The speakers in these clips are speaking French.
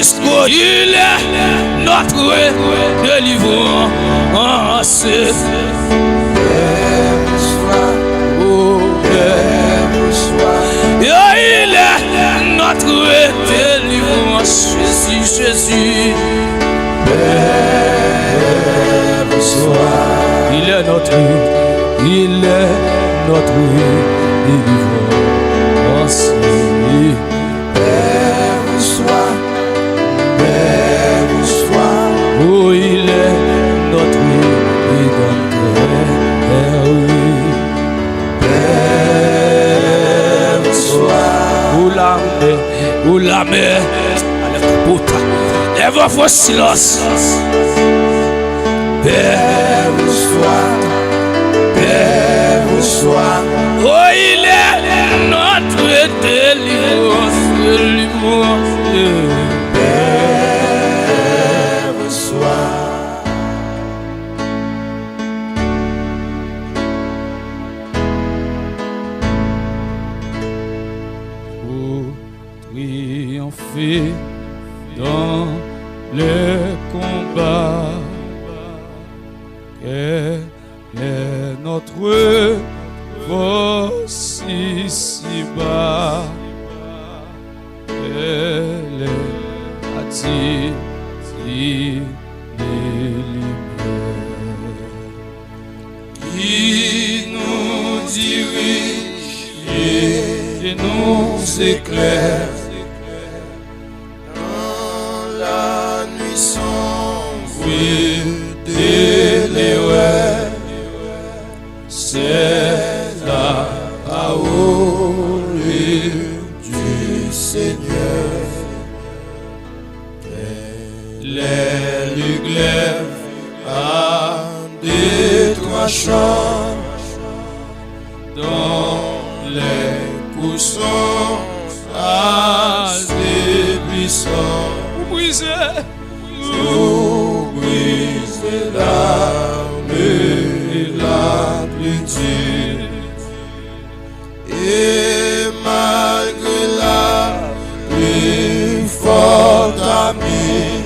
jusqu'au il est notre délivrance. Oh, il est notre délivrance. Jésus. Il est notre délivrance. Oh, il est notre rédempteur. Ou la mer, lève vos silences. Père, oh, il est notre délivrance. Triompher dans le combat, quelle est notre force ici-bas, elle est attire les lumières qui nous dirige et nous éclaire. C'est la parole du Seigneur. Les glaives à des trois chants dans les coussons à des buissons. Vous brisez l'arme et la plétude, et malgré la plus forte amie,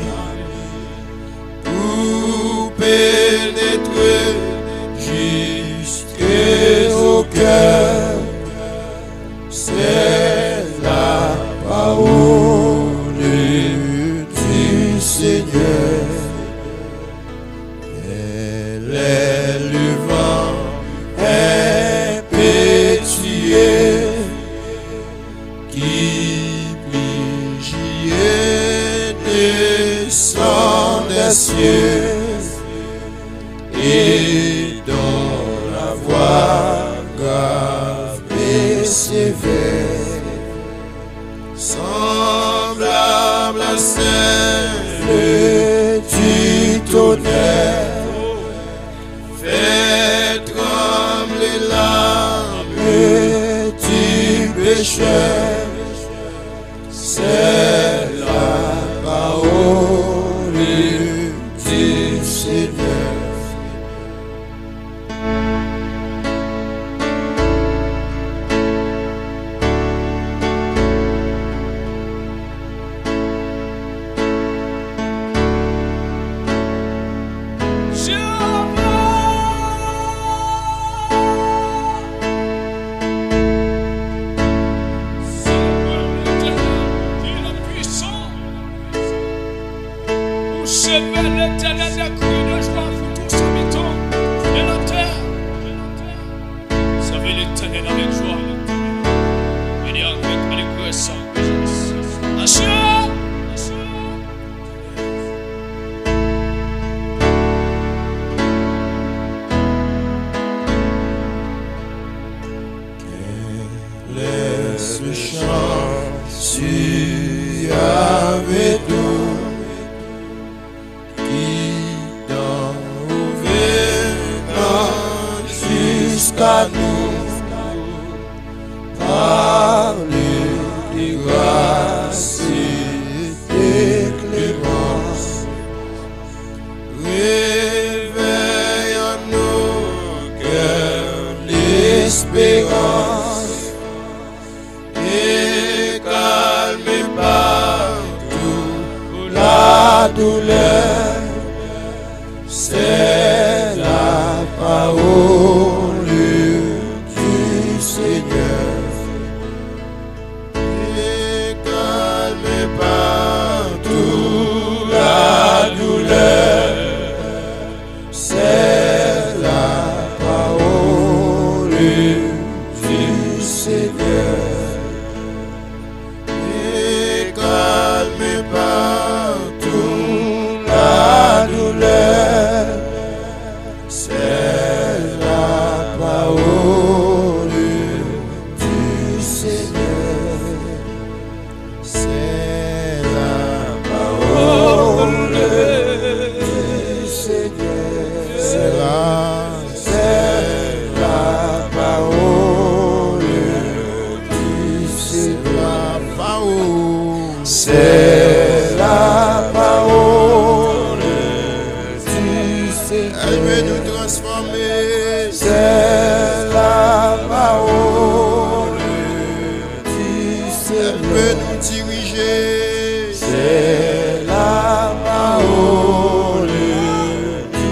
pour pénétrer jusqu'au cœur, c'est la parole du Seigneur. Et dans la voie grave et sévère, semblable à celle du tonnerre, fait trembler l'âme du pécheur. C'est la parole du Seigneur. L'éternel des cris de joie pour tous habitants de la terre. Servez l'éternel avec joie. Venez avec reconnaissance. Assure. Laisse le chant sur avec nous. À nous, douleur, c'est la parole du Seigneur. Et calme partout la douleur, c'est la parole du Seigneur. Et calme partout la douleur, c'est la parole du Seigneur. C'est la parole du Seigneur. C'est la parole du Seigneur. C'est la parole du Seigneur. Elle veut nous transformer. C'est la parole du Seigneur. Elle veut nous diriger. C'est la parole du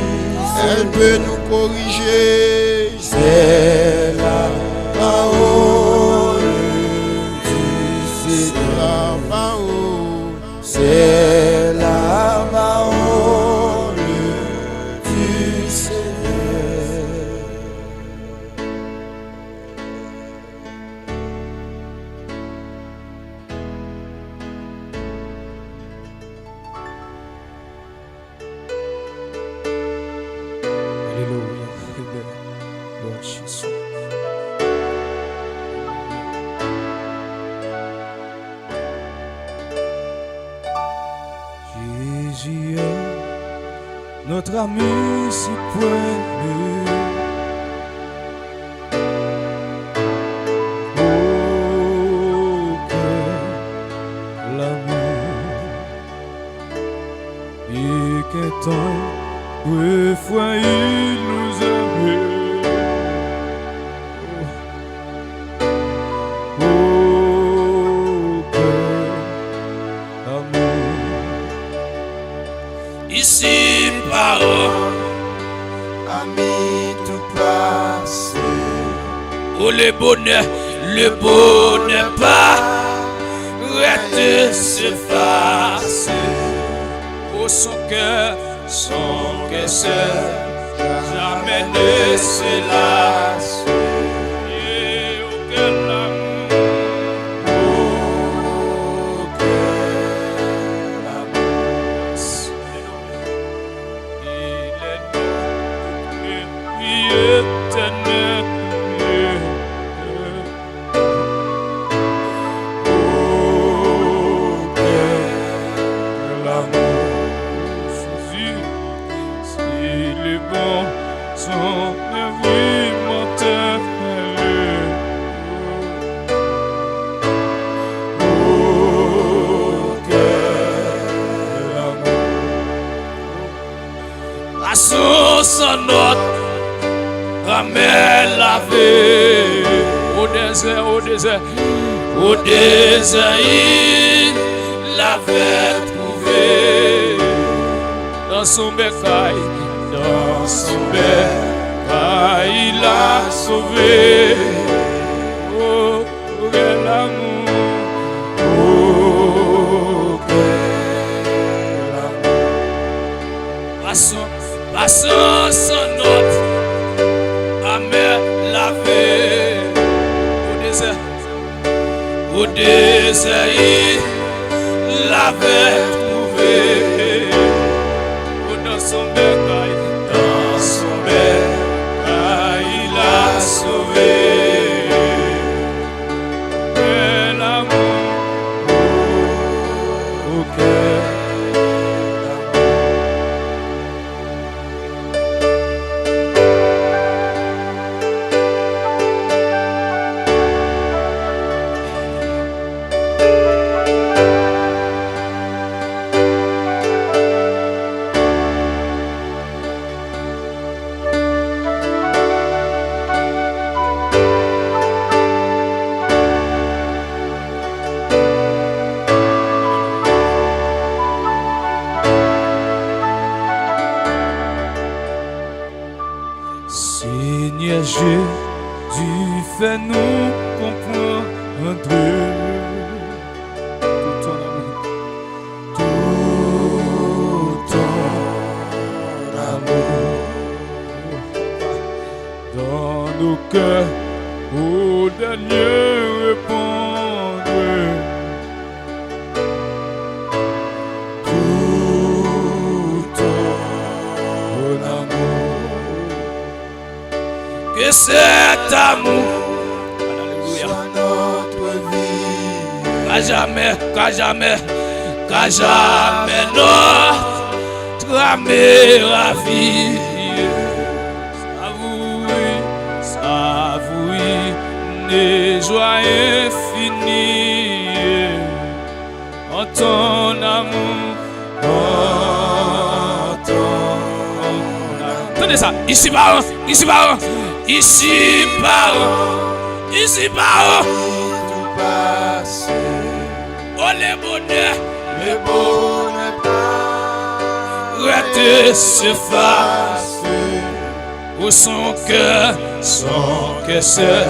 Seigneur. Elle veut nous corriger. C'est la parole du Seigneur. C'est la parole du Seigneur. Alléluia. Amen. Lord Jesus. Jésus est notre ami si poilu. Oh, que l'amour et qu'étant deux fois il nous aimait. Oh, que l'amour. Ici, parole, ami tout passé. Oh, le bonheur pas reste s'effacer. Oh, son cœur seul, jamais ne se lasse. Et oh, quel amour, Oh, quel amour. il est éternel. Oh, quel amour. Jésus, s'il est bon, son vie mortelle. Oh, quel amour. La source notre ramène la vie au désert, il l'avait trouvé dans son bécail, il l'a sauvé. Oh, quel amour, Oh, quel amour. la source notre ramène la vie au désert, il l'avait trouvé dans son bécail, il l'a sauvé. Quel amour, Oh, quel Jésus, fais-nous comprendre tout ton amour. Tout ton amour Dans nos cœurs, au dernier répondre. tout ton amour Que cet amour soit notre vie qu'à jamais notre âme ravie. Savouille des joies infinies en ton amour, en ton amour. Tenez ça, ici par ici par tout passé oh les bonheurs, le bonheur rete s'efface où son cœur seul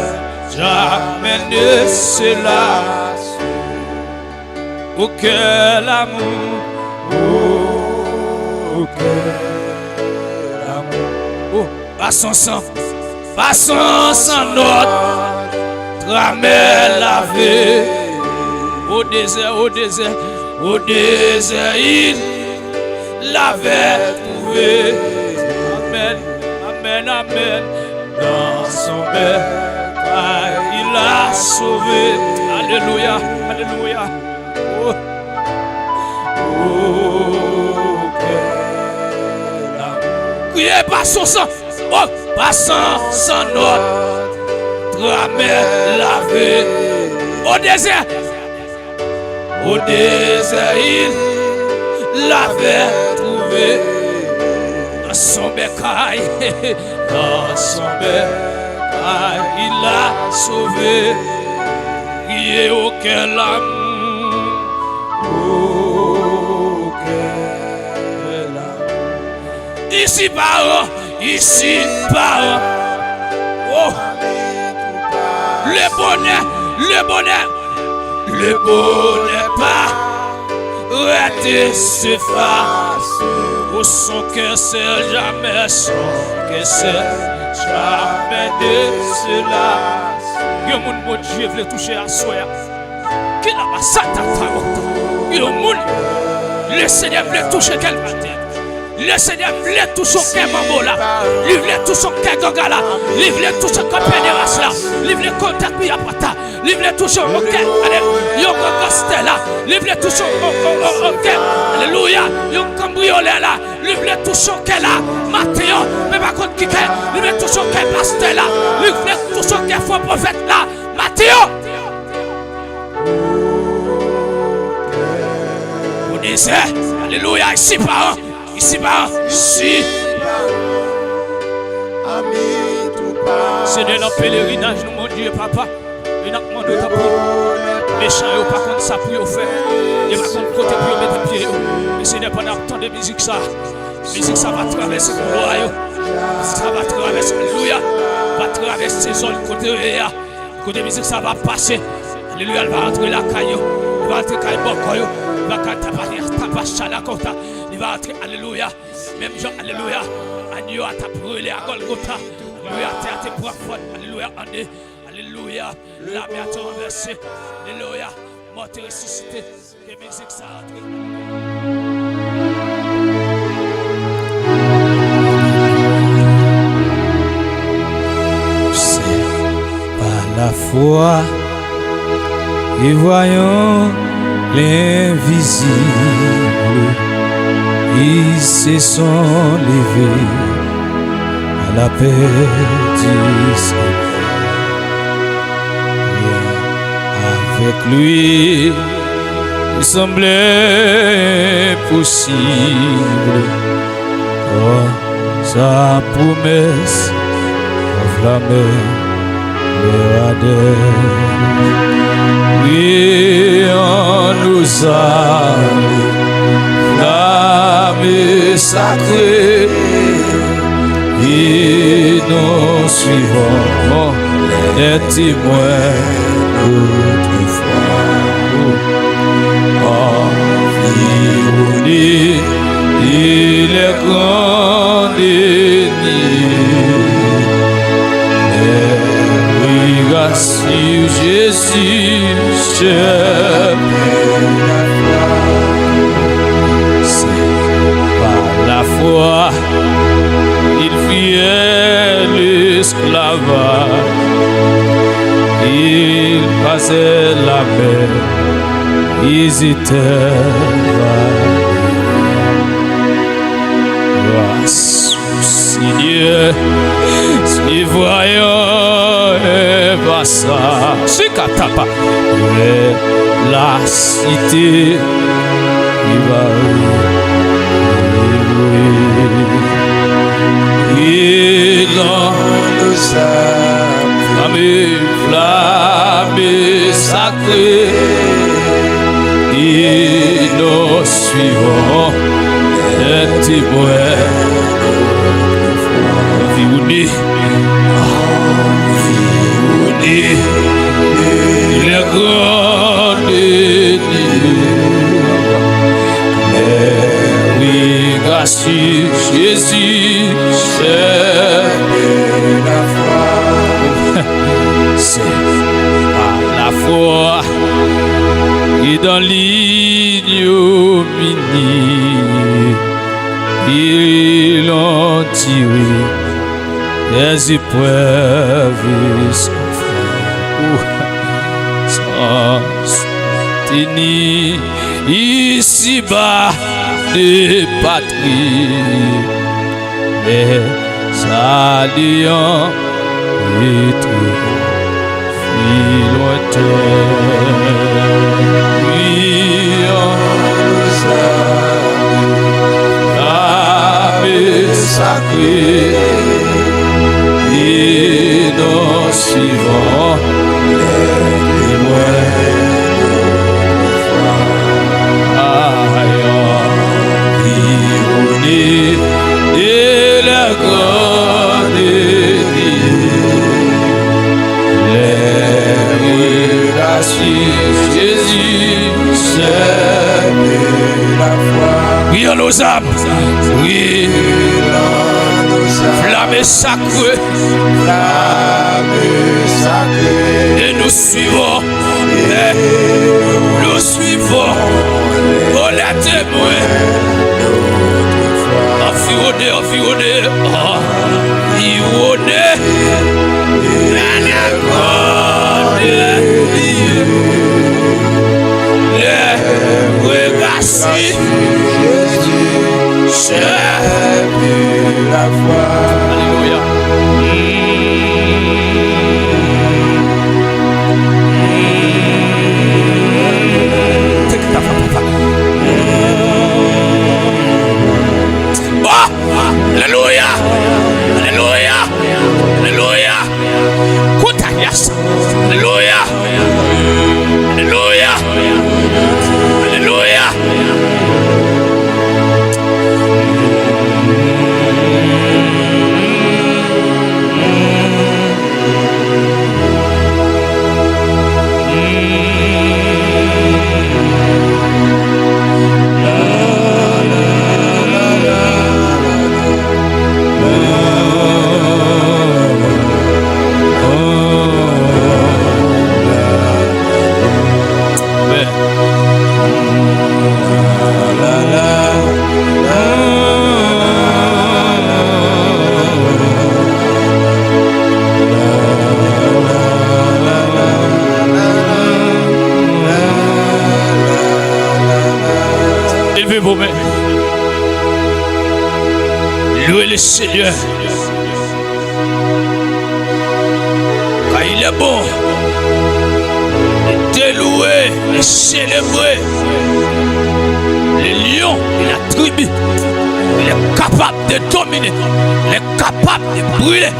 jamais ne se lasse. Auquel l'amour, passons sans notre tramel lavé. Au désert, il l'avait trouvé. Amen. Dans son père, il l'a sauvé. Alléluia. Oh. Criez, passons sans notre tramel lavé. Au désert, il l'avait trouvé. Dans son bécaille, il l'a sauvé. Criez auquel amour, ici par oh. Le bonheur pas rete s'efface. Où son cœur seul jamais ne se lasse. Yo moun bon Dieu veut toucher à soi. Qui n'a pas ça ta yo moun le Seigneur veut toucher quel matin. Le Seigneur voulait toucher quel mambo là. Il voulait toucher quel gaga là. Il voulait toucher quel pénéras là. Il voulait contact puis apata. Il voulait toucher quel yo gostel là. Il voulait toucher quel alléluia yo cambriolé là. Il voulait toucher quel là. Matthieu mais pas contre qui quel. Il voulait toucher quel pasteur là. Il voulait toucher quel faux prophète là. Matthieu. Vous disiez alléluia ici par ici. C'est de notre pèlerinage, nous, mon Dieu, papa. Et nous demandons ta prière. Méchants, ils pas contre ça pour faire. Ils pas contre côté pour mettre pied. Mais c'est pas dans le temps de musique ça. La musique ça va traverser le royaume. Ça va traverser, alléluia. Va traverser ces zones côté là. Côté musique ça va passer. Alléluia, elle va entrer la caillou. Il va entrer caillou bokoyo. Il va taper chala kota. Il va entrer, alléluia. Même Jean, alléluia. Agneau a ta brûlé à Golgotha. Alléluia, terre tes profonde. Alléluia, Andé. Alléluia. La mer a renversé. Alléluia. Mort et ressuscité. Que musique ça entre. C'est par la foi et voyons l'invisible. Ils se sont levés à la paix du Seigneur. Avec lui, il semblait possible. Oh, sa promesse enflammait le radar. Oui, on nous a flamme sacrée et nous suivons les témoins d'autrefois. Environné, il est condamné. Mais regarde sur Jésus, c'est par la foi il fuyait l'esclavage, il passait la mer, ils étaient grâce au Seigneur, si voyons pas ça, c'est katapa, mais la cité, il va et dans le sable, flamme sacrée, et nous suivons les témoins. Environné, il est condamné. Mais oui, grâce à Jésus, c'est la foi, c'est par la foi et dans l'ignominie, ils ont tiré les épreuves sans soutenir ici-bas de patrie, mais s'alliant et lointain. Oui, l'âme sacrée, et nous suivons les témoins. Et la grande Jésus, c'est la foi, oui, en nos âmes, oui, flamme sacrée, et nous suivons, oh la témoin, environné, environné, la grande Jésus, c'est la foi. Alléluia. Alléluia. Alléluia. Alléluia. Yes. Alléluia. Alléluia. Alléluia. Élevez vos mains. Louez le Seigneur. Car il est bon de louer et célébrer les lions et la tribu. Il est capable capable de dominer, il est capable de brûler,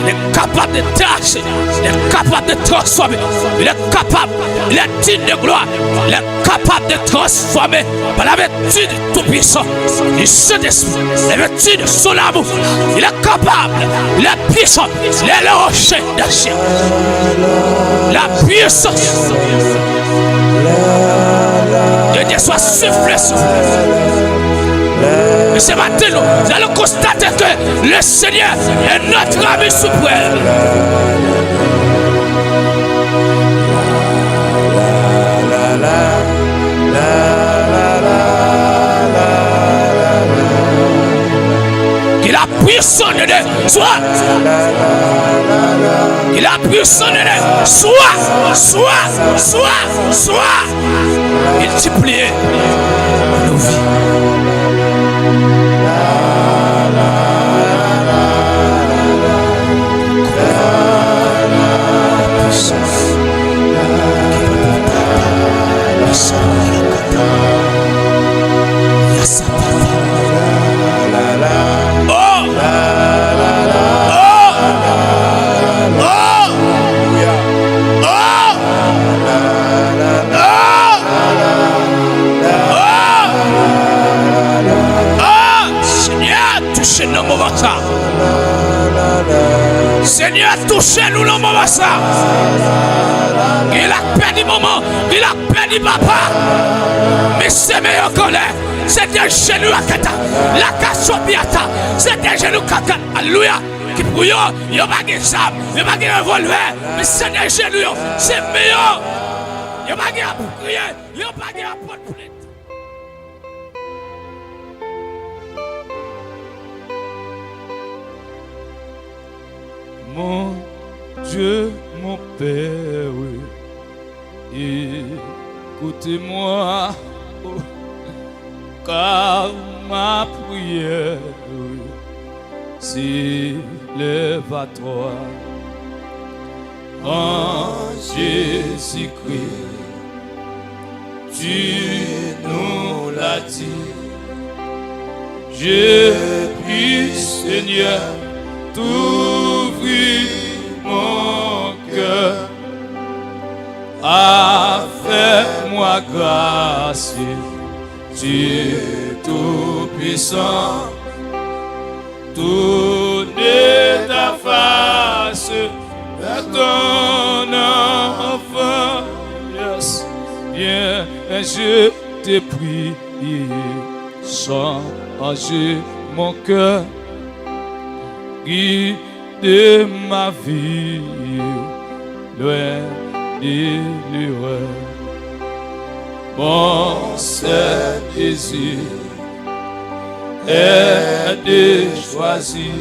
il est capable de tâcher, il est capable de transformer, il est capable, il est digne de gloire, il est capable de transformer par la vertu du Tout-Puissant, du Saint-Esprit, la vertu de son amour. Il est capable, il est puissant, il est le rocher d'acier. La puissance de Dieu soit soufflée sur vous. Et ce matin, nous allons constater que le Seigneur est notre ami suprême. Qu'il a puissance de Dieu soit. Il a puissance de Dieu soit. Multiplier nos vies. Seigneur, touchez-nous le moment ça. Il a perdu maman, il a perdu papa. Mais c'est meilleur qu'on est. C'est un genou à kata. La cachopiata. C'est un genou kaka. Alléluia. Qui brouille, il n'y a pas de sable, il n'y a pas de revolver. Mais c'est un genou, c'est meilleur. Il n'y a pas de prier, il n'y a pas de porte plainte. Mon Dieu, mon Père, écoutez-moi, car ma prière s'élève à toi. En Jésus-Christ, tu nous l'as dit. Je prie, Seigneur, t'ouvrir mon cœur, à faire-moi grâce, Dieu tout-puissant, tourner ta face vers ton enfant. Yes. Bien, je te prie, change mon cœur, guide ma vie, loin de l'erreur. Mon seul désir est de choisir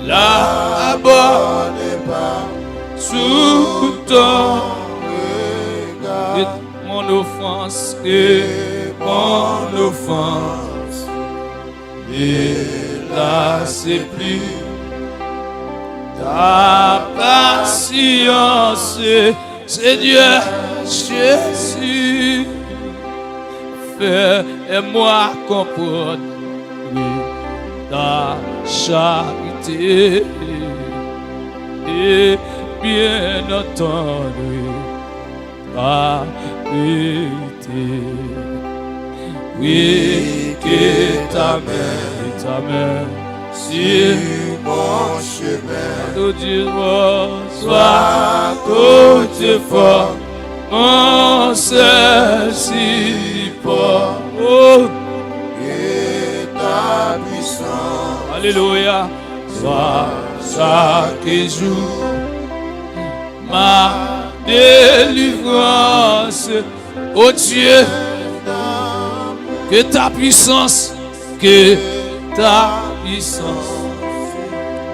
la bonne part sous ton regard. Et mon offense, et là c'est plus ta patience, Seigneur Jésus. Fais-moi comprendre ta charité et bien entendu ta vérité. Oui, que ta main sur mon chemin. Tout Dieu soit côté fort, mon seul support. Oh, et ta puissance, alléluia, soit chaque jour ma délivrance. Oh Dieu, que ta puissance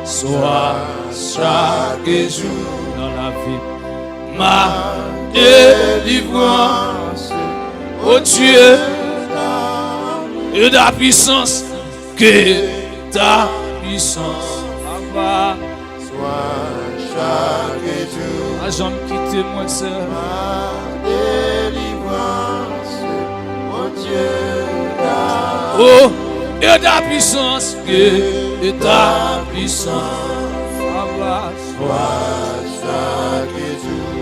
soit chaque jour dans la vie ma délivrance. Oh Dieu, que ta puissance, Papa, soit chaque jour. Ah, j'en quitte moi seul. Ma délivrance, oh Dieu. Oh, et ta puissance, et ta puissance.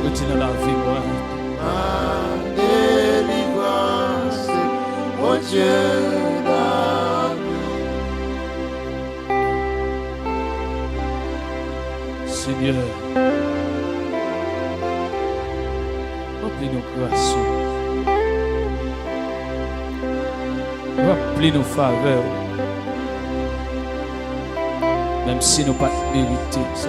Continue la vie, moi. Ma délivrance, mon Dieu d'amour. Seigneur, remplis nos grâces, remplis nos faveurs, même si nous pas mérité ça.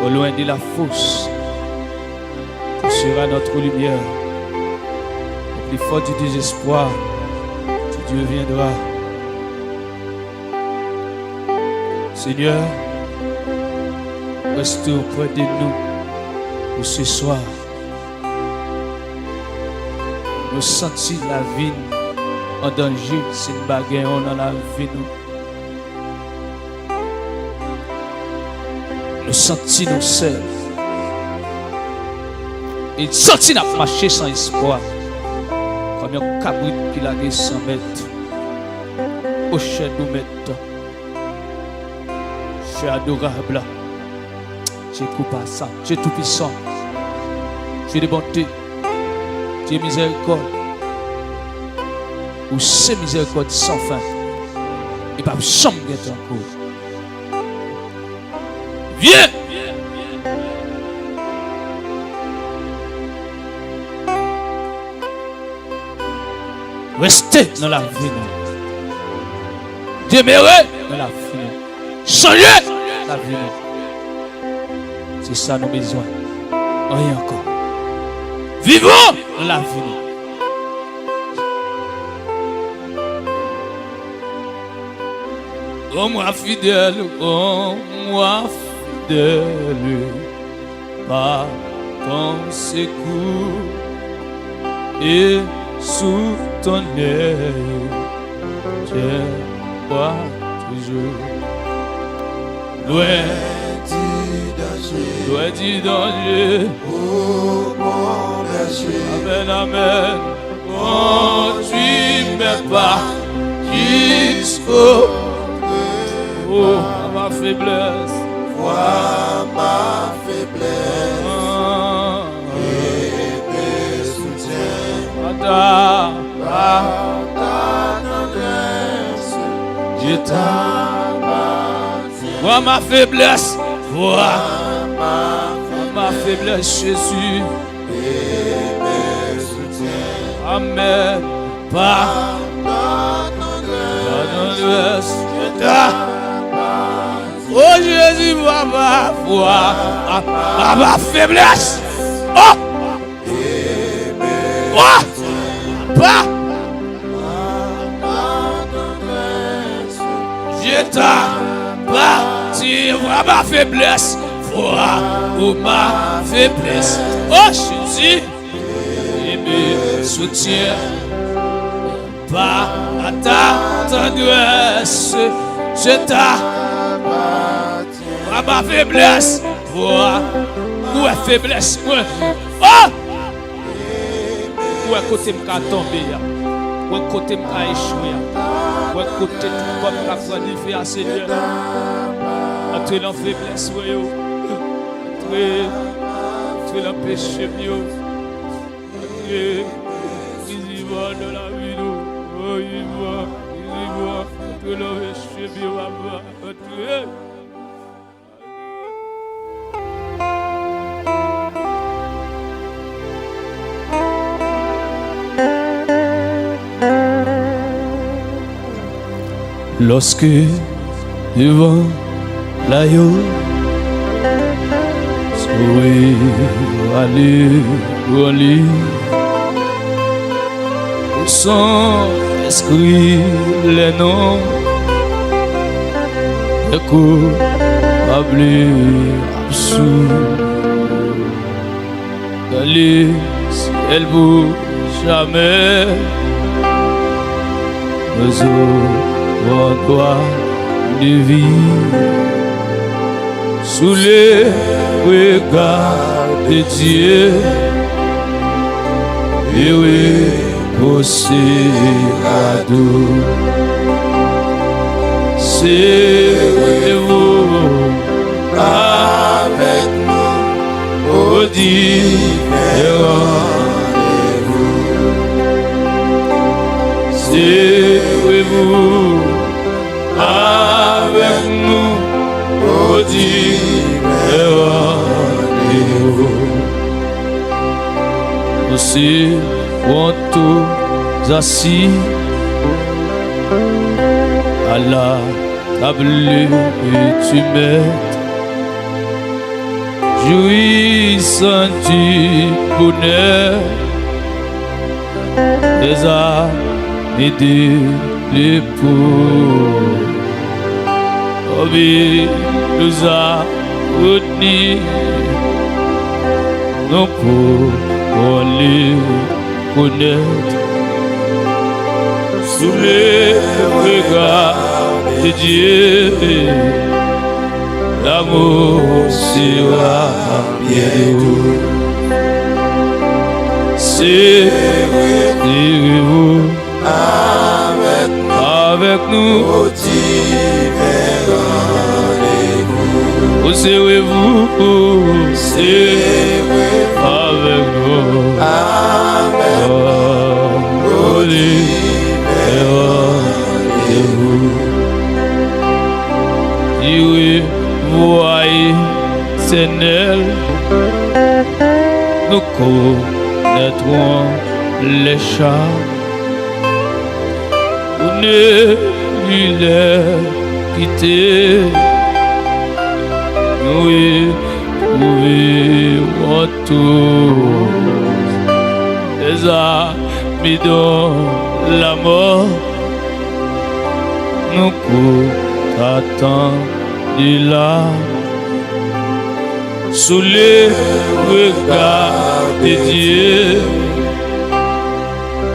Au loin de la fosse, tu seras notre lumière. Au plus fort du désespoir, tu deviendras. Seigneur, reste auprès de nous pour ce soir. Nous sentons la vie en danger, c'est une bagarre dans la vie. Nous sentons nous seuls. Et nous sentons nous marcher sans espoir. Comme un cabrit qui l'a dit 100 mètres. Au chien nous mettre. Tu es adorable. Tu es coupable ça. Tu es tout puissant. Tu es de bonté. Tu es miséricorde. Ou c'est miséricorde sans fin. Et pas jamais être encore. Viens. Restez dans la vie. Demeurez dans la vie. Soyez la vie. C'est ça nos besoins. Rien encore. Vivons la vie. Oh moi fidèle, par ton secours et sous ton œil, tiens-moi toujours. Loin du danger, Oh mon berger, amen, amen. Conduis mes pas jusqu'au oh, ma faiblesse. vois ma faiblesse et me soutiens. Ta tendresse, je vois ma faiblesse, vois ma faiblesse, Jésus. et me soutiens. Amen. Par ta tendresse, oh Jésus, vois ma faiblesse. Oh! Oh! Pas! Je t'appartiens, vois ma faiblesse. Vois ma faiblesse. Oh Jésus, il me soutient. Par ta tendresse, je t'appartiens. Ma faiblesse, vois ma faiblesse. Oh! Où est côté m'ka tomber, où est côté m'ka échouer, où est côté tout comme m'ka planifié à Seigneur. Entre dans faiblesse, entre dans péché, entre dans la vie, entre dans péché, entre lorsque devant l'agneau, soyez allé au lit, au sang inscrit les noms des coupables absous. Allez, ciel vous jamais, nous on doit de vie sous les regards de Dieu et oui Osirado, serrez-vous avec nous au différents rendez-vous. Serrez-vous avec nous au différents rendez-vous. Aussi, tous assis à la table et tu m'aides, jouissant du bonheur des âmes et de l'époux. Oh, mais nous a retenus non pour les connaître sous les regards de Dieu. L'amour sera bientôt. Serrez-vous avec nous au différents rendez-vous. Serrez-vous avec nous au différents rendez-vous. Dieu, voyez, Seigneur, nous connaîtrons les charmes. Vous ne les quittez, nous trouvons tous les amis dans la mort. Nous attendons là sous les regards de Dieu.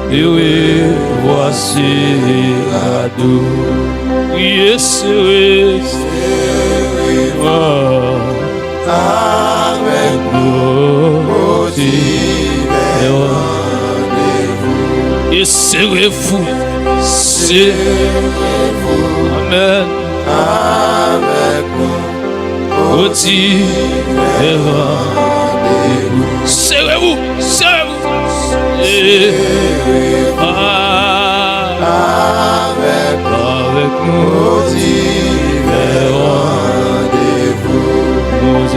Et oui, voici Radou. Yes, oui, avec nous, et serrez-vous, amen, avec nous, au différents rendez-vous. Serrez-vous, serrez-vous, avec nous, au différents rendez-vous. Nous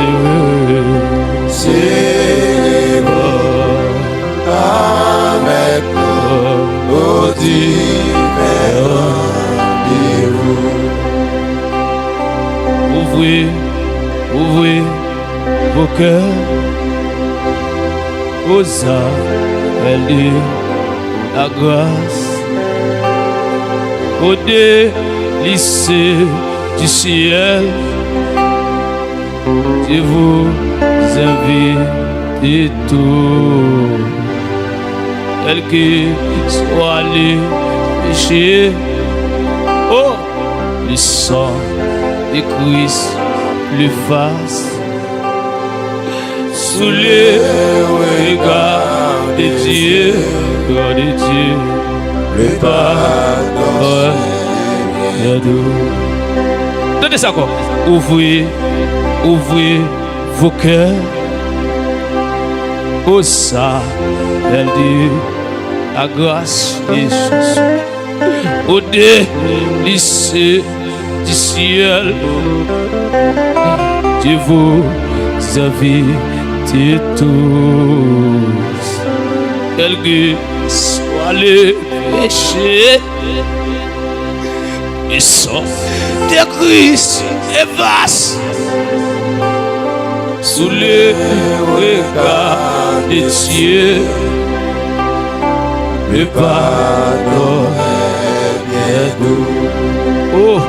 avec nous, au différents rendez-vous. Ouvrez vos cœurs aux appels de la grâce, aux délices du ciel. Je vous invite tous, quels que soient les péchés. Oh, le sang de Christ l'efface. Sous les regards de Dieu, le pardon est doux. Donnez ça encore. Ouvrez vos cœurs au appel de la grâce de Jésus, au délices du ciel. Je vous invite tous, quels que soient les péchés, le sang de Christ est vaste. Sous les regards de Dieu, le pardon est bien doux. Oh,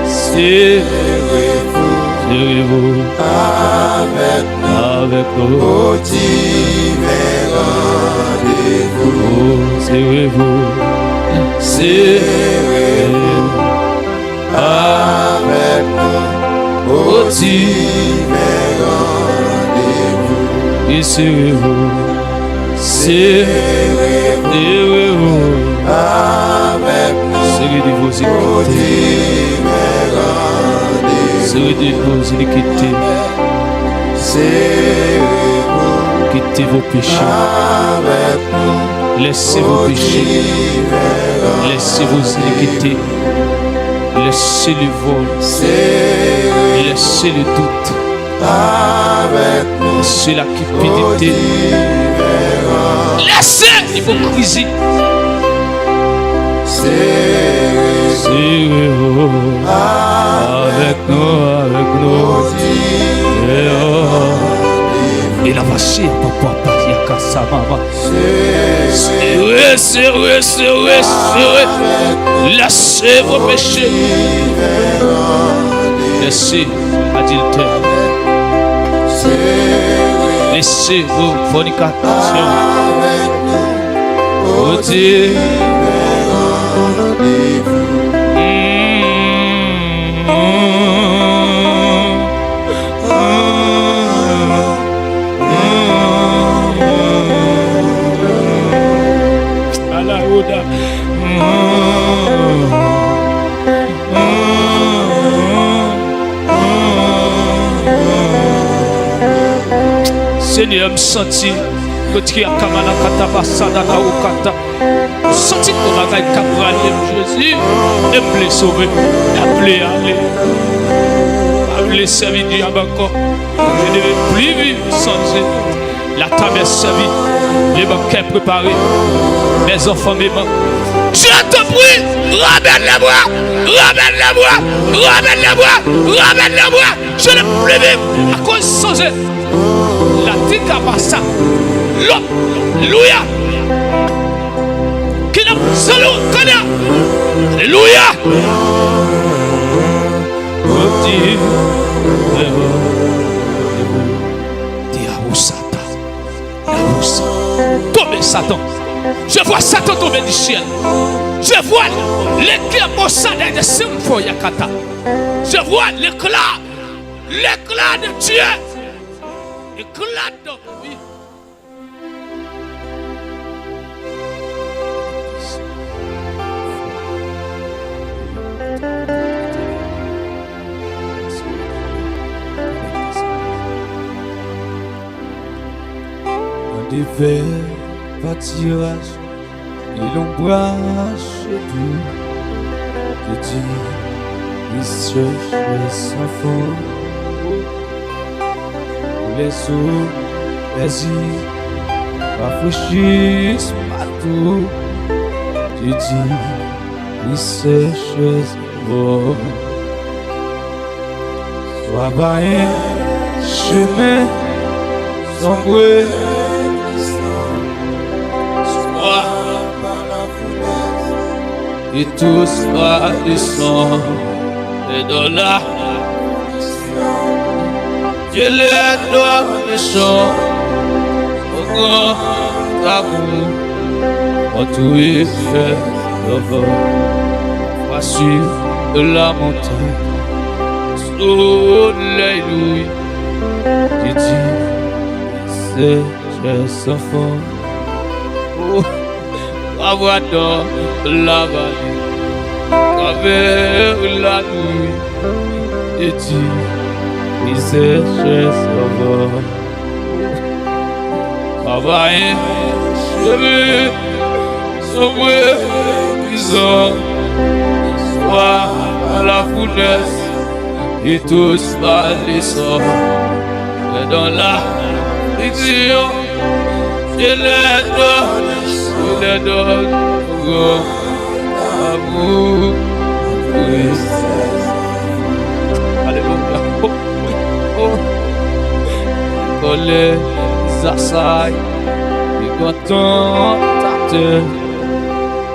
serrez-vous avec nous au différents rendez-vous. Oh, serrez-vous avec nous au différents rendez-vous. Et serrez-vous avec nous. Seigneur de vos iniquités. Seigneur de vos iniquités. Quittez vos péchés. Avec nous. Laissez vos péchés. Laissez vos iniquités. Laissez le vol. Laissez le doute. Avec nous. Laissez la cupidité. Laissez l'hypocrisie. Avec nous. Et la vache, papa, yaka samama. C'est vrai. Laissez vos péchés. Laissez adultère. Laissez vos fornications. Oh Dieu. Seigneur, me senti que tu as kamana kata basada kaukata. Senti que la gagne capral Jésus, et me sauver, appelé aller, appelé servir Dieu encore. Je ne vais plus vivre sans Dieu. La table est servie, les banquets préparés, mes enfants m'aiment. Je te prie, ramène-les-moi. Je ne peux plus vivre à cause sans Dieu. La tika basa, alléluia. Qui n'a pas de alléluia. Tomber Satan. Je vois Satan tomber du ciel. Je vois l'éclat Mossad de Simfo Yakata. Je vois l'éclat de Dieu. L'éclat de vie. Des verres, pâturage et l'ombrage doux. Je dis, il cherche sans fond. Les eaux, les îles, rafraîchissent partout. Je dis, il cherche sans fond. Soit bain, chemin, sombre. Et tous par le sang et de là, Dieu les doit méchants au grand amour, en tout effet d'enfant, voici de la montagne, sous les louis, tu dis, c'est sans fond. Avoir dans la vallée, travers la nuit, et dit, il s'est cherché savoir. Travailler, cheveux, sombre, prison, soit à la fournaise, et tous par les sorts, et dans la fiction, je les donne. Les donne amour. Alléluia. Colère, s'assaille, et content ta terre.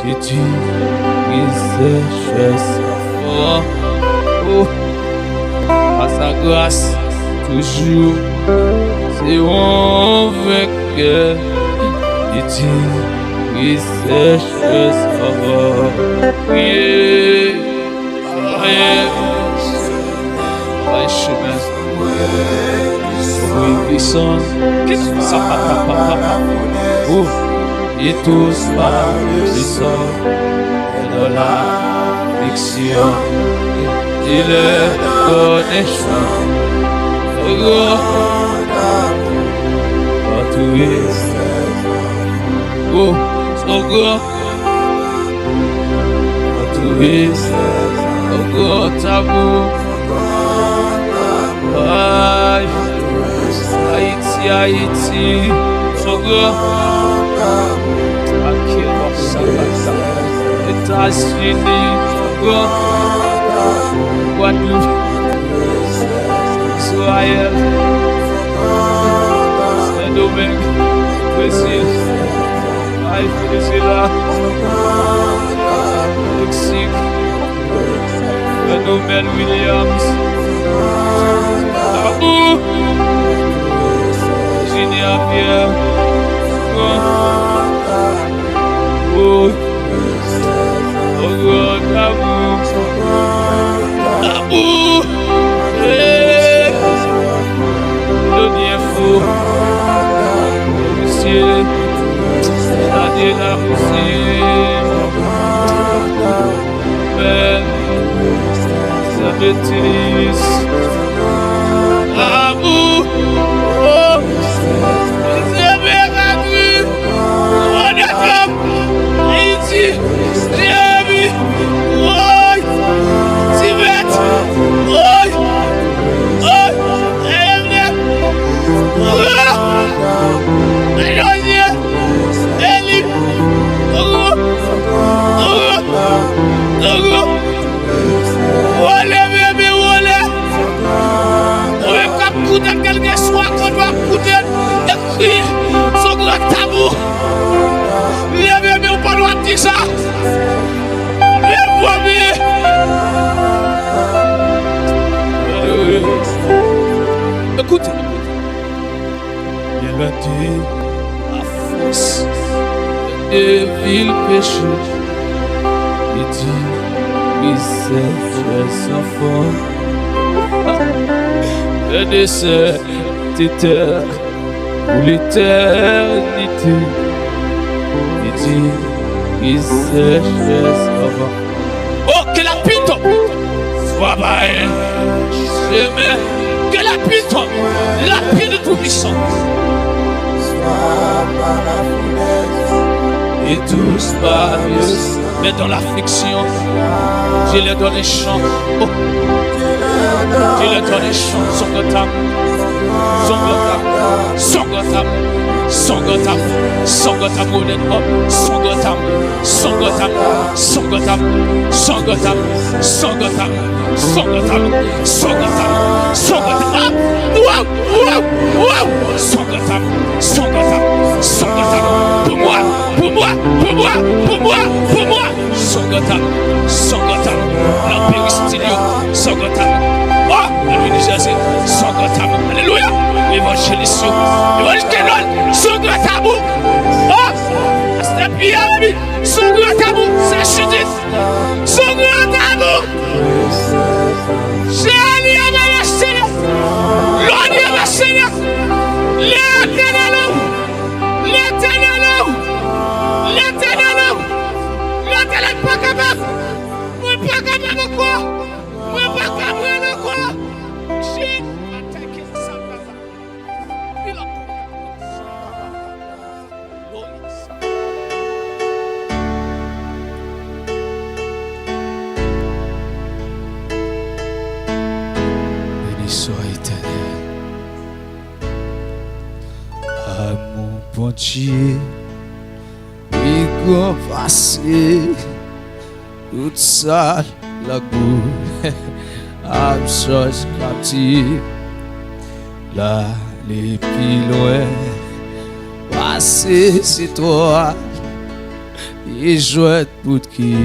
Tu dis, il s'échasse fort. À sa grâce, toujours, c'est on vainqueur. Tu dis, il sèche sa voix, priez, un chemin, oui, puissance, qui ça, papa, et tous par puissant et dans l'affliction, il est connaissant, partout oh, so good, partout oh God, tabou, Haïti, so good. États-Unis, Guadeloupe, Israël, Saint-Domingue, Brésil, Venezuela, Mexique, Phénomène Williams, Tabou, Virginia Pierre, oh, God, Tabou, Tabou, le fou, Monsieur, la Russie, mais ça m'utilise, Tabou, oh, c'est bien gratuit, on est comme Haïti. Oi, Tibet, oi, Eli, olé, bébé, olé, on est comme coudre quelque soit qu'on doit coudre et crier son grand tabou. Les bébés, on peut nous dire ça. Écoute, il a dit à force des villes péchées, il dit oui c'est chers enfants, le dessert terre pour l'éternité, il dit oui c'est chers enfants. Oh, que la pite soit baille, que la pite, la pite de tout puissant, soit par la foulée, et tous par Dieu, mais dans l'affliction, je les donne les chants, oh, je les donne les chants, son gotham, son gotham, son gotham. Songotam, Songotam, honnêtement, Songotam, Songotam, Songotam, Songotam, Songotam, Songotam, Songotam, Songotam, wow, wow, wow, Songotam, Songotam, Songotam, pour moi, pour moi, pour moi, pour moi, pour moi, Songotam, Songotam, l'empire stilio, Songotam, oh, le Jésus, Songotam, alléluia, évangéliste, évangéliste, Songotam, oh, c'est bien, Songotam, c'est Judith, Songotam, j'ai lié ma chaîne, l'on ma chaîne, l'éternel, pas capable, moi pas capable quoi, moi pas capable quoi, j'ai attaqué ça, il a béni soit éternel, à mon bon Dieu, il a passé. Tout ça, la boue, absorbe captive, là, les plus loin, passer c'est toi, et jouer pour qui,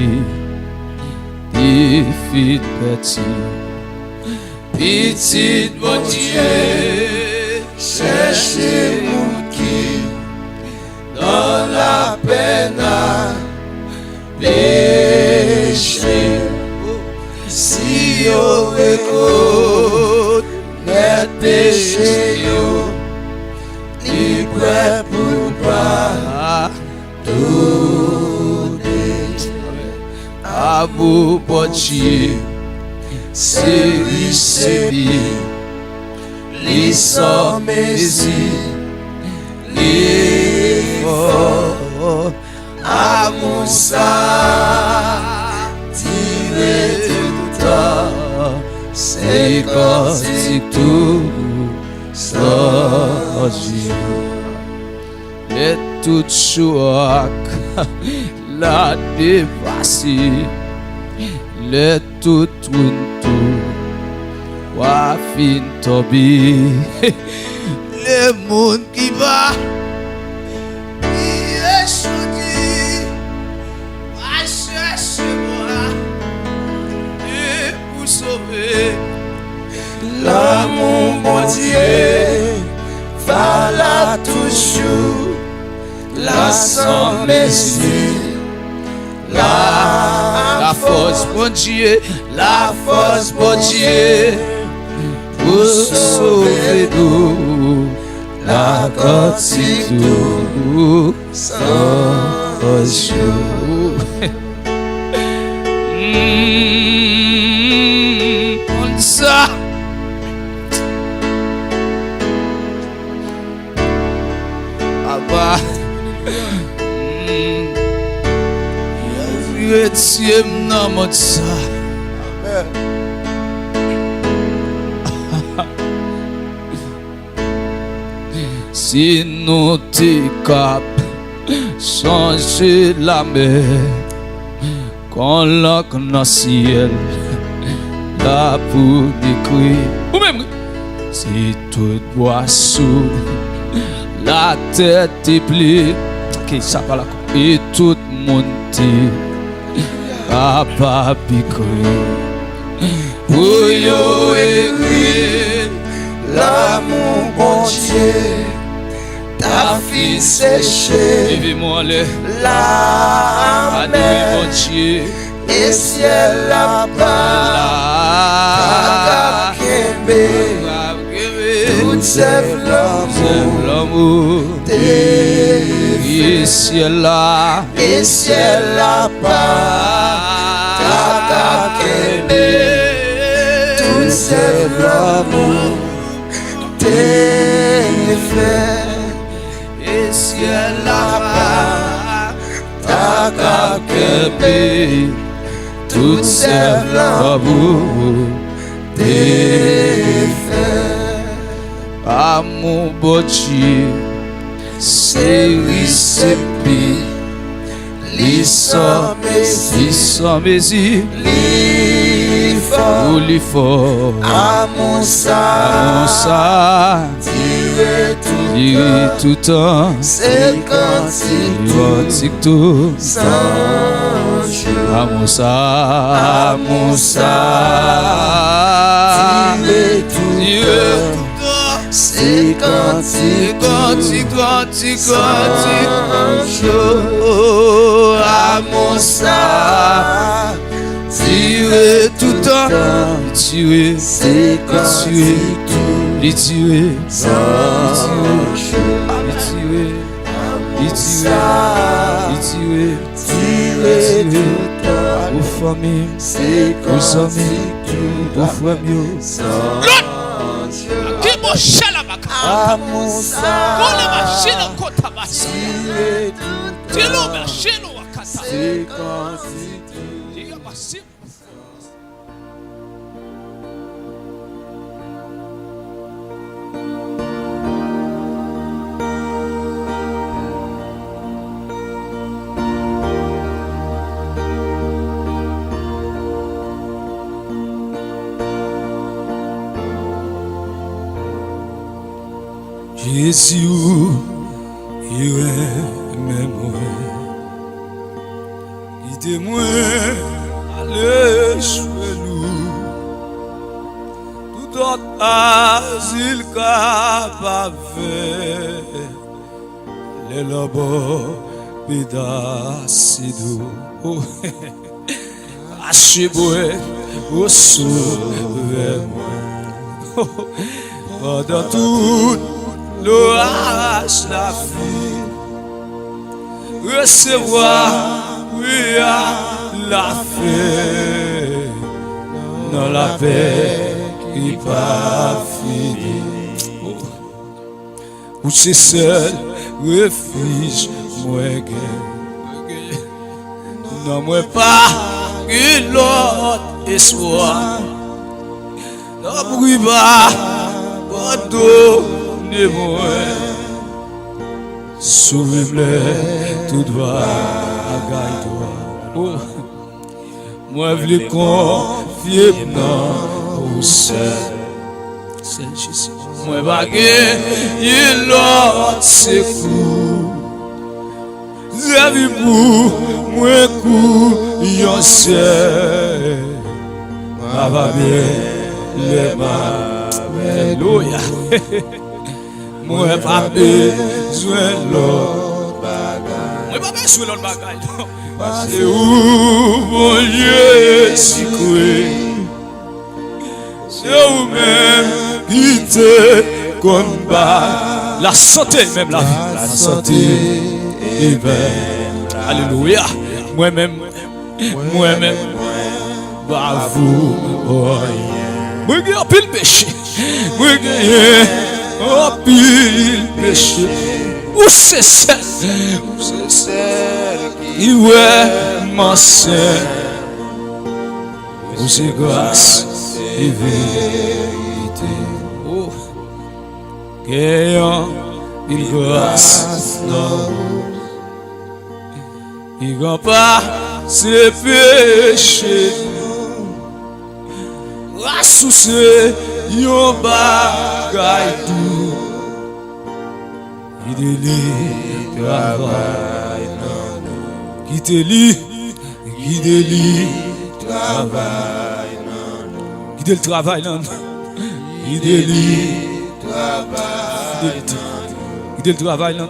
des filles petit, mon Dieu, cherchez mon qui, dans la peine. Péché, si on reconnaît péché, libre pour pas Amour bon Dieu, c'est lui, les sommes les forts. Amour ça, tiré tout temps, c'est quand tout sorti. Et tout choc, la dépassé, le tout wa fin tombé. Le monde qui va, il est choqué, va chercher moi, et pour sauver. L'amour mon Dieu va là toujours, la sans mesure, la force mon Dieu, la force mon Dieu, pour sauver nous, la quantité sans jour. On ça. Abba, retiens dans mon ça. Si nous t'es cap changer la mer, quand l'encre dans le ciel, là pour décrire, ou même si tout boisson, la tête est pliée, ok, ça va là, et tout monter, à pas piquer, pour yo écrire, l'amour bon Dieu, ta fille séchée, vivez-moi les, la mer, mon Dieu, et ciel là-bas, ta kembe, tout sève l'amour, et ciel là, là-bas, ta kembe, tout sève l'amour, tes faits. et ciel là-bas, Ta kakebe, tout sève l'amour, tes faits. Amour bon Dieu, c'est ricepi, Li sans mesure, li fort, amour amour ça, tiré tout temps, c'est quand quantique tout, sans jour, amour ça, tiré tout temps, c'est quantique, amour ça, tiré tout temps, tiré, c'est quand les tiré, sans jour, tiré tout temps, aux familles, c'est aux quand amis, aux frères, Qui m'a chalabaka. amour ça, Kole machino kota basa. tiré tout Tilo temps, machino wakata. c'est quand Diga basi. Jésus, il est même moi. Guidez-moi, allez chez nous. Tout autre asile capable, les labos, pédacido. Achez-moi, sauvez-moi. Pendant tout l'orage, la vie, recevoir, oui, la fait dans la paix qui pas fini. Où c'est seul refuge moi gain. Non moi pas que l'autre espoir. Non bruit pas bateau de moi. Sauve-le tout droit à gaille. Moi je veux confier dans seul Jésus. Moi bagué il l'autre secours. J'ai vu pour moi coup yon seul. Ma va bien les mains. Alléluia. Moi pas besoin l'autre bagaille. Moi pas besoin l'autre bagaille. C'est où mon Dieu si coué. C'est où même qui te combat. La santé même la vie. La santé est belle. Alléluia. Moi-même. Bah vous, Moi j'ai un pile péché. moi gagne un pile péché. Où c'est ça? qui ouais mon sein. Où c'est grâce et vérité. Oh. Gagnant une grâce non. Il n'a pas ses péchés. Rassoussé, yon bagay tout. Il délie travail non nous. Qui délie travail non nous. Qui dit le travail non? Qui délie travail Qui dit le travail non?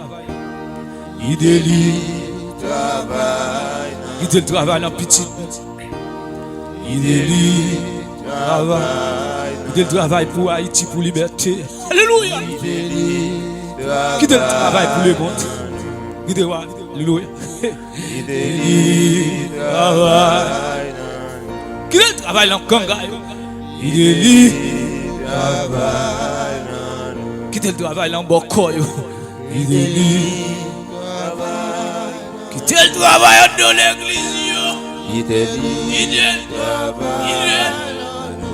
Il délie travail non. Qui dit le travail non petit? Il délie travail. Qui dit le travail pour Haïti, pour liberté? Alléluia. Qui dit le travail pour le monde? Qui dit alléluia. Il délie travail. Qui dit le travail dans Kangaï? Il délie travail. Qui dit le travail dans Bokoyo? Il délie Qui dit le travail dans l'église? il délie il délie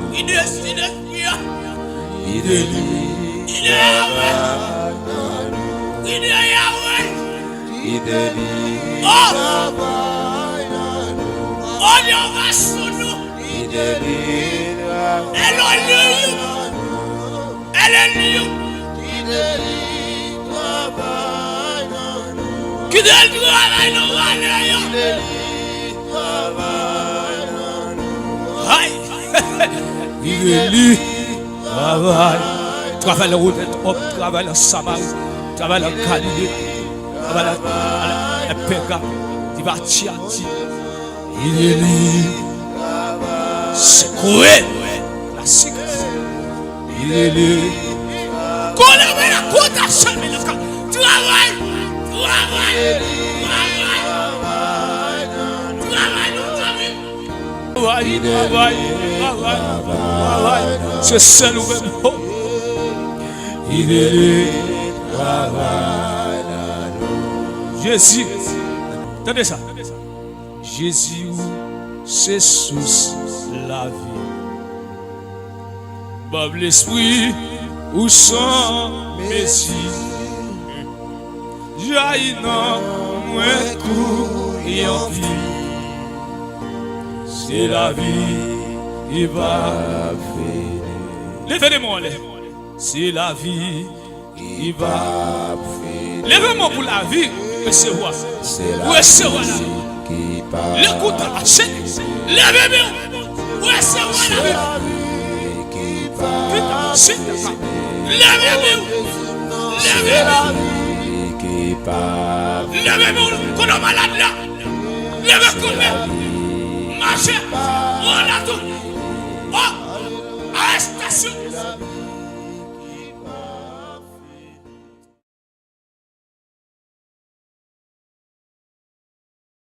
il délie il délie Qui dit le travail dans il délie travail. Travail en Route, travail en Samarie, travail en Galilée, travail à Péga, il va Tiati. Il délie C'est quoi? La séquence. il délie Qu'on a la côte à Chamé, travail. C'est ça nous même. il délie travail. Jésus. Attendez ça. Jésus, c'est source la vie. Bob l'esprit ou sans Messie. Jaillit non, moins coup et en vie. C'est la vie, il va finir. Levez-moi, c'est la vie, il va finir. Levez-moi pour la vie, recevoir. Recevoir la vie. L'écoute à la chaîne. Levez-moi. Recevoir la vie. Levez-moi. Levez-moi. Qu'on a malade là. Levez-moi. Marchez. On a tout.